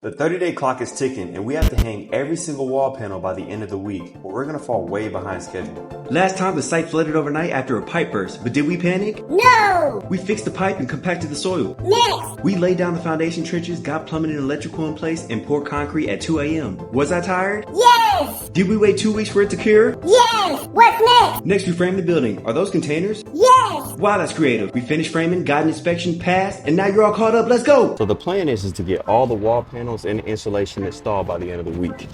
The 30-day clock is ticking and we have to hang every single wall panel by the end of the week, or we're gonna fall way behind schedule. Last time the site flooded overnight after a pipe burst, but did we panic? No! We fixed the pipe and compacted the soil. Next! We laid down the foundation trenches, got plumbing and electrical in place, and poured concrete at 2 a.m. Was I tired? Yes! Did we wait 2 weeks for it to cure? Yes! What's next? Next, we framed the building. Are those containers? Yes! Wow, that's creative. We finished framing, got an inspection, passed, and now you're all caught up. Let's go! So the plan is to get all the wall panels and insulation installed by the end of the week.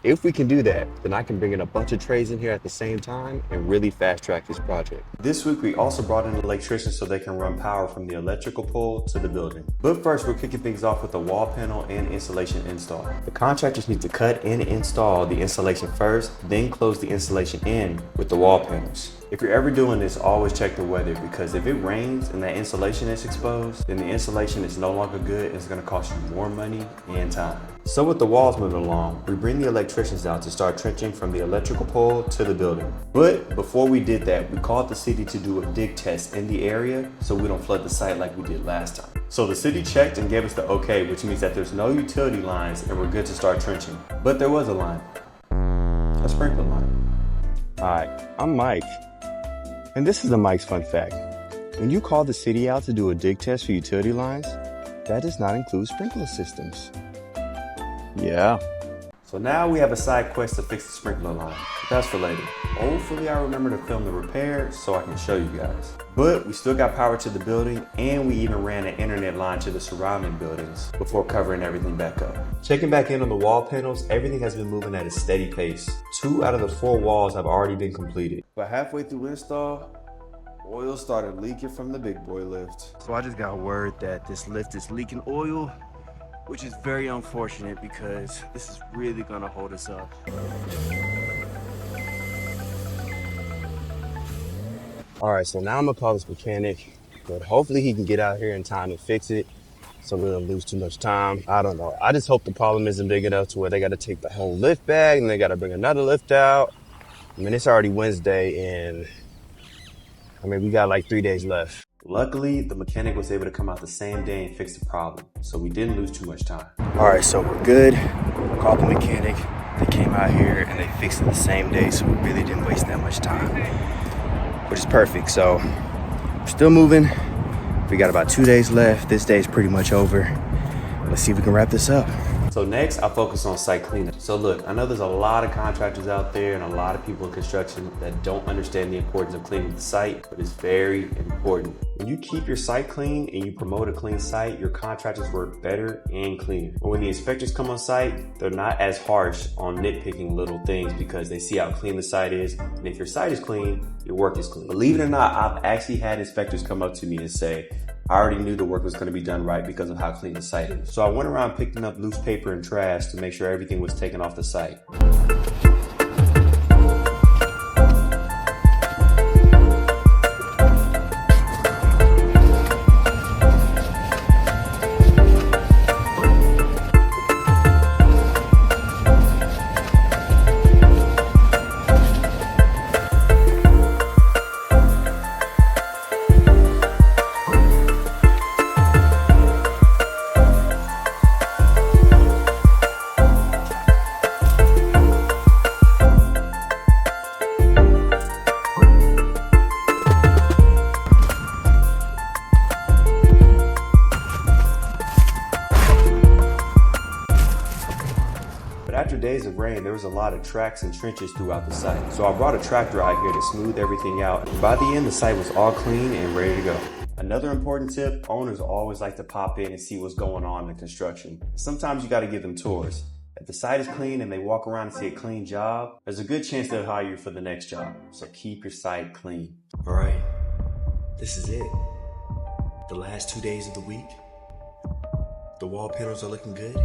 If we can do that, then I can bring in a bunch of trades in here at the same time and really fast track this project. This week we also brought in electricians so they can run power from the electrical pole to the building. But first we're kicking things off with the wall panel and insulation install. The contractors need to cut and install the insulation first, then close the insulation in with the wall panels. If you're ever doing this, always check the weather, because if it rains and that insulation is exposed, then the insulation is no longer good and it's gonna cost you more money and time. So with the walls moving along, we bring the electricians out to start trenching from the electrical pole to the building. But before we did that, we called the city to do a dig test in the area so we don't flood the site like we did last time. So the city checked and gave us the okay, which means that there's no utility lines and we're good to start trenching. But there was a line, a sprinkler line. Hi, I'm Mike. And this is a Mike's fun fact. When you call the city out to do a dig test for utility lines, that does not include sprinkler systems. Yeah. So now we have a side quest to fix the sprinkler line. But that's for later. Hopefully I remember to film the repair so I can show you guys. But we still got power to the building, and we even ran an internet line to the surrounding buildings before covering everything back up. Checking back in on the wall panels, everything has been moving at a steady pace. 2 out of the 4 walls have already been completed. But halfway through install, oil started leaking from the big boy lift. So I just got word that this lift is leaking oil, which is very unfortunate because this is really gonna hold us up. All right, so now I'm gonna call this mechanic, but hopefully he can get out here in time to fix it so we don't lose too much time. I don't know. I just hope the problem isn't big enough to where they gotta take the whole lift back and they gotta bring another lift out. I mean, it's already Wednesday and we got like 3 days left. Luckily, the mechanic was able to come out the same day and fix the problem, so we didn't lose too much time. All right, so we're good. Called the mechanic. They came out here and they fixed it the same day, so we really didn't waste that much time, which is perfect. So we're still moving. We got about 2 days left. This day is pretty much over. Let's see if we can wrap this up. So next, I'll focus on site cleanup. So look, I know there's a lot of contractors out there and a lot of people in construction that don't understand the importance of cleaning the site, but it's very important. When you keep your site clean and you promote a clean site, your contractors work better and cleaner. But when the inspectors come on site, they're not as harsh on nitpicking little things because they see how clean the site is. And if your site is clean, your work is clean. Believe it or not, I've actually had inspectors come up to me and say, I already knew the work was going to be done right because of how clean the site is. So I went around picking up loose paper and trash to make sure everything was taken off the site. But after days of rain, there was a lot of tracks and trenches throughout the site. So I brought a tractor out here to smooth everything out. And by the end, the site was all clean and ready to go. Another important tip, owners always like to pop in and see what's going on in construction. Sometimes you got to give them tours. If the site is clean and they walk around and see a clean job, there's a good chance they'll hire you for the next job. So keep your site clean. All right, this is it. The last 2 days of the week. The wall panels are looking good.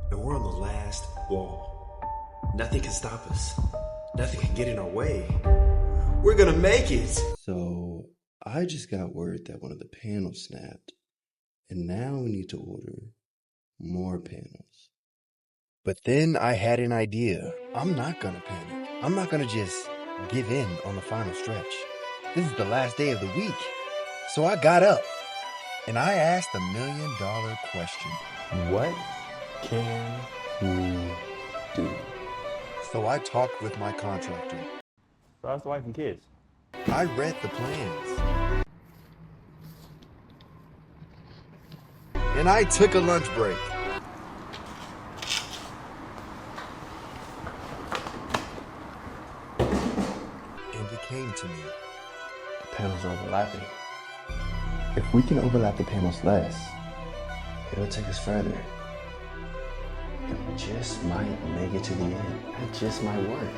And we're on the last wall. Nothing can stop us. Nothing can get in our way. We're gonna make it. So I just got word that one of the panels snapped, and now we need to order more panels. But then I had an idea. I'm not gonna panic. I'm not gonna just give in on the final stretch. This is the last day of the week. So I got up And I asked the million-dollar question. What can we do? So I talked with my contractor. So how's the wife and kids? I read the plans. And I took a lunch break. And it came to me. The panels are overlapping. If we can overlap the panels less, it'll take us further. And we just might make it to the end. That just might work.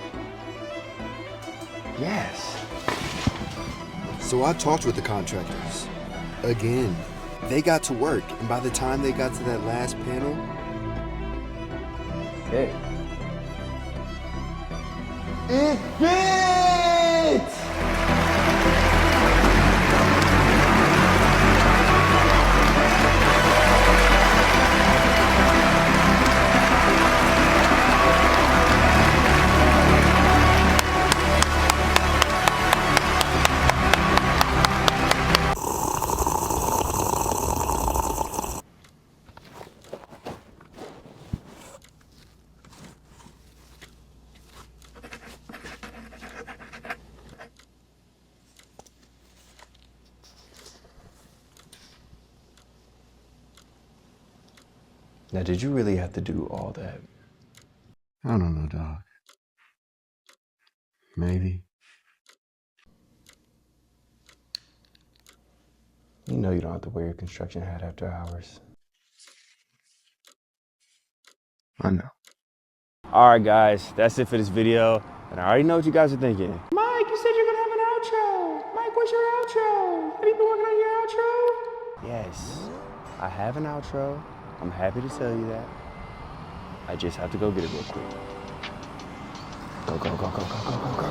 Yes. So I talked with the contractors. Again. They got to work, and by the time they got to that last panel, Hey. It fits! Now, did you really have to do all that? I don't know, dog. Maybe. You know you don't have to wear your construction hat after hours. I know. All right, guys, that's it for this video. And I already know what you guys are thinking. Mike, you said you're gonna have an outro. Mike, what's your outro? Have you been working on your outro? Yes, I have an outro. I'm happy to tell you that. I just have to go get it real quick. Go, go, go, go, go, go, go, go.